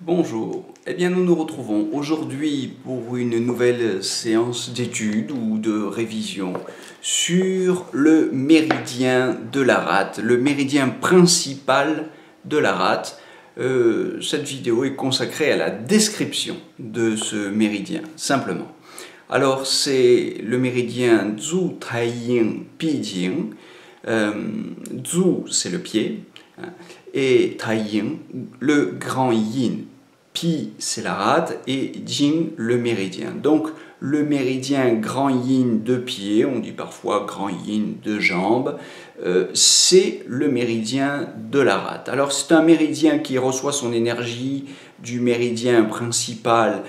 Bonjour, eh bien nous nous retrouvons aujourd'hui pour une nouvelle séance d'études ou de révision sur le méridien de la rate, le méridien principal de la rate. Cette vidéo est consacrée à la description de ce méridien, simplement. Alors c'est le méridien Zhu Taiying Pijing. Zhu c'est le pied, hein, et Taiying, le grand yin. Pi, c'est la rate, et Jing, le méridien. Donc, le méridien grand yin de pied, on dit parfois grand yin de jambes, c'est le méridien de la rate. Alors, c'est un méridien qui reçoit son énergie du méridien principal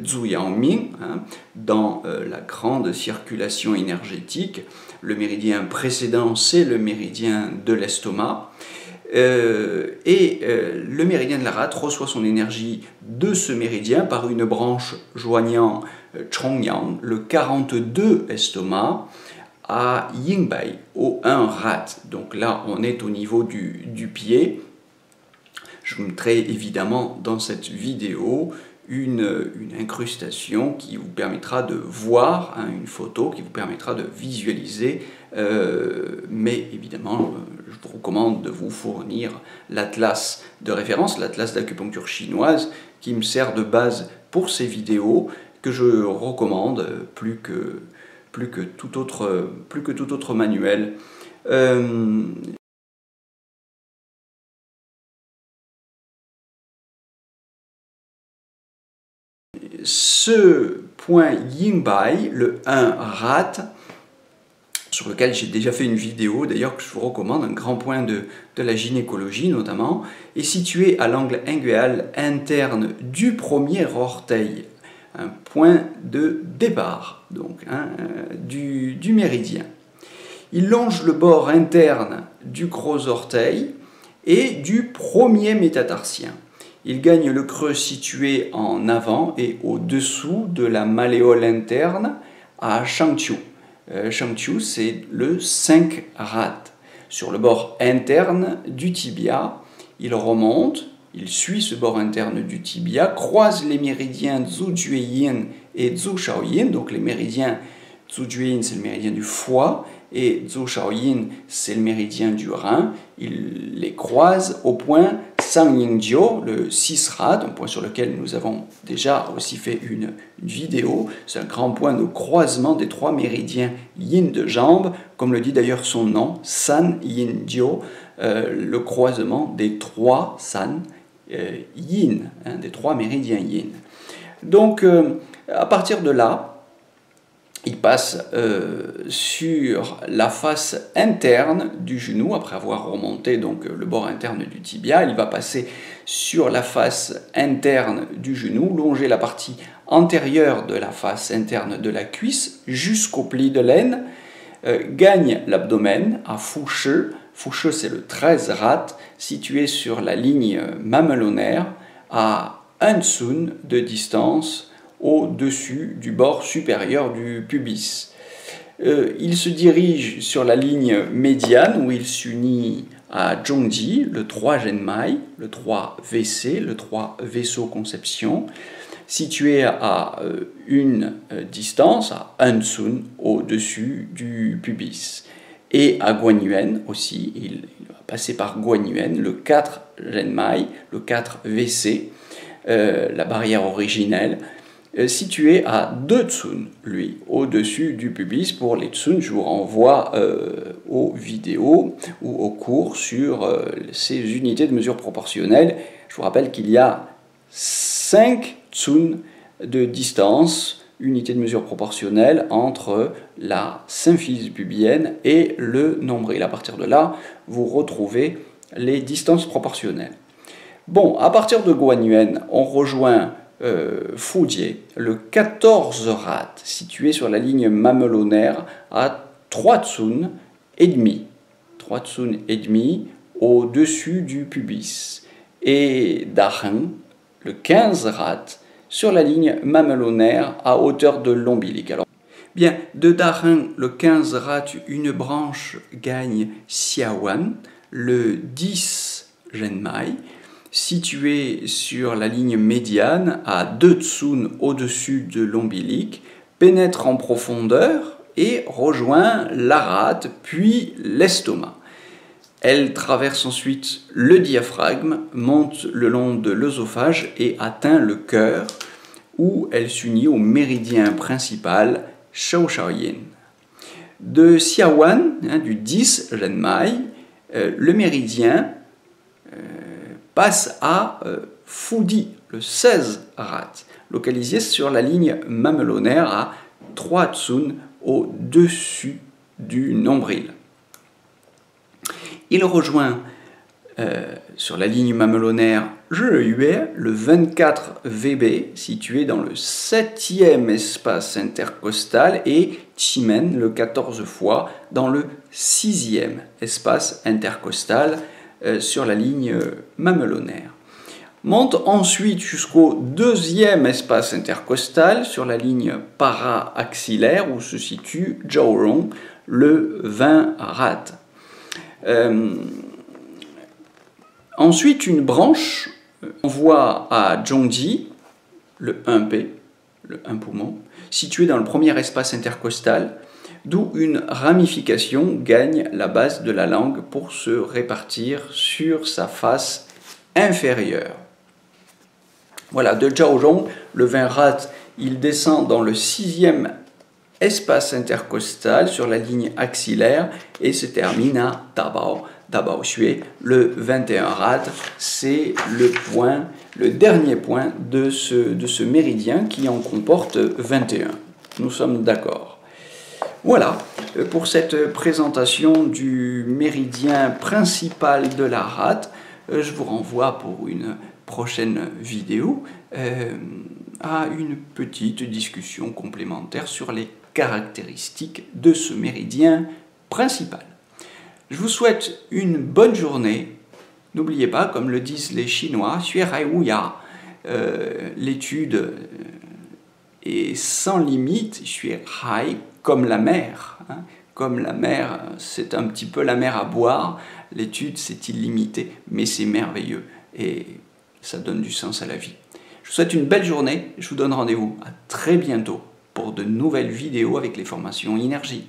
Zuyangming, hein, dans la grande circulation énergétique. Le méridien précédent, c'est le méridien de l'estomac. Le méridien de la rate reçoit son énergie de ce méridien par une branche joignant Chongyang, le 42 estomac, à Yingbai, au 1 rate. Donc là, on est au niveau du pied. Je vous mettrai évidemment dans cette vidéo une incrustation qui vous permettra de voir, hein, une photo qui vous permettra de visualiser, mais évidemment je vous recommande de vous fournir l'atlas de référence, l'atlas d'acupuncture chinoise qui me sert de base pour ces vidéos, que je recommande plus que tout autre manuel. Ce point Yingbai, le 1 rate, sur lequel j'ai déjà fait une vidéo, d'ailleurs que je vous recommande, un grand point de la gynécologie notamment, est situé à l'angle inguéal interne du premier orteil, un point de départ donc, hein, du méridien. Il longe le bord interne du gros orteil et du premier métatarsien. Il gagne le creux situé en avant et au-dessous de la malléole interne à Shangqiu. Shangqiu, c'est le 5 rate. Sur le bord interne du tibia, il remonte, il suit ce bord interne du tibia, croise les méridiens Zhujueyin et Zhushaoyin, donc les méridiens Zhujueyin, c'est le méridien du foie, et Zhushaoyin, c'est le méridien du rein. Il les croise au point Sangyingjiu, le 6 rate, un point sur lequel nous avons déjà aussi fait une vidéo. C'est un grand point de croisement des trois méridiens yin de jambes, comme le dit d'ailleurs son nom, Sanyingjiu, le croisement des trois san yin, hein, des trois méridiens yin. Donc, à partir de là, il passe sur la face interne du genou, après avoir remonté donc, le bord interne du tibia. Il va passer sur la face interne du genou, longer la partie antérieure de la face interne de la cuisse jusqu'au pli de l'aine, gagne l'abdomen à Fushi. Fushi, c'est le 13 rate, situé sur la ligne mamelonaire à 1 tsun de distance au-dessus du bord supérieur du pubis. Il se dirige sur la ligne médiane où il s'unit à Zhongji, le 3 Zhenmai, le 3 WC, le 3 vaisseau conception, situé à une distance, à 1 tsun, au-dessus du pubis. Et à Guanyuan aussi, il va passer par Guanyuan, le 4 Zhenmai, le 4 WC, la barrière originelle, situé à 2 tsun, lui, au-dessus du pubis. Pour les tsun, je vous renvoie aux vidéos ou aux cours sur ces unités de mesure proportionnelle. Je vous rappelle qu'il y a 5 tsun de distance, unité de mesure proportionnelle, entre la symphyse pubienne et le nombril. À partir de là, vous retrouvez les distances proportionnelles. Bon, à partir de Guanyuan, on rejoint Fujie, le 14 rate, situé sur la ligne mamelonaire à 3 tsun et demi. 3 tsun et demi au-dessus du pubis. Et Daheng, le 15 rate, sur la ligne mamelonaire à hauteur de l'ombilic. Alors, bien, de Daheng, le 15 rate, une branche gagne Xiawan, le 10 Zhenmai, situé sur la ligne médiane à 2 tsun au-dessus de l'ombilic, pénètre en profondeur et rejoint la rate puis l'estomac. Elle traverse ensuite le diaphragme, monte le long de l'œsophage et atteint le cœur, où elle s'unit au méridien principal Shao-Shao-Yin. De Siawan, du 10 Renmai, le méridien passe à Fudi, le 16 Rat, localisé sur la ligne mamelonaire à 3 tsun au-dessus du nombril. Il rejoint sur la ligne mamelonaire Zhiyue, le 24 VB, situé dans le 7e espace intercostal, et Qimen, le 14 fois, dans le 6e espace intercostal sur la ligne mamelonaire. Monte ensuite jusqu'au 2e espace intercostal sur la ligne para-axillaire où se situe Zhaorong, le 20 Rat. Ensuite, une branche envoie à Zhongji, le 1P, le 1 poumon, situé dans le premier espace intercostal, d'où une ramification gagne la base de la langue pour se répartir sur sa face inférieure. Voilà, de Zhaorong, le 20 Rat, il descend dans le 6e espace intercostal sur la ligne axillaire et se termine à Dabao. Dabao Xue, le 21 Rat, c'est le dernier point de ce méridien qui en comporte 21. Nous sommes d'accord. Voilà pour cette présentation du méridien principal de la rate. Je vous renvoie pour une prochaine vidéo à une petite discussion complémentaire sur les caractéristiques de ce méridien principal. Je vous souhaite une bonne journée. N'oubliez pas, comme le disent les Chinois, l'étude est sans limite, comme la mer. Hein. Comme la mer, c'est un petit peu la mer à boire. L'étude, c'est illimité, mais c'est merveilleux. Et ça donne du sens à la vie. Je vous souhaite une belle journée. Je vous donne rendez-vous à très bientôt pour de nouvelles vidéos avec les formations énergie.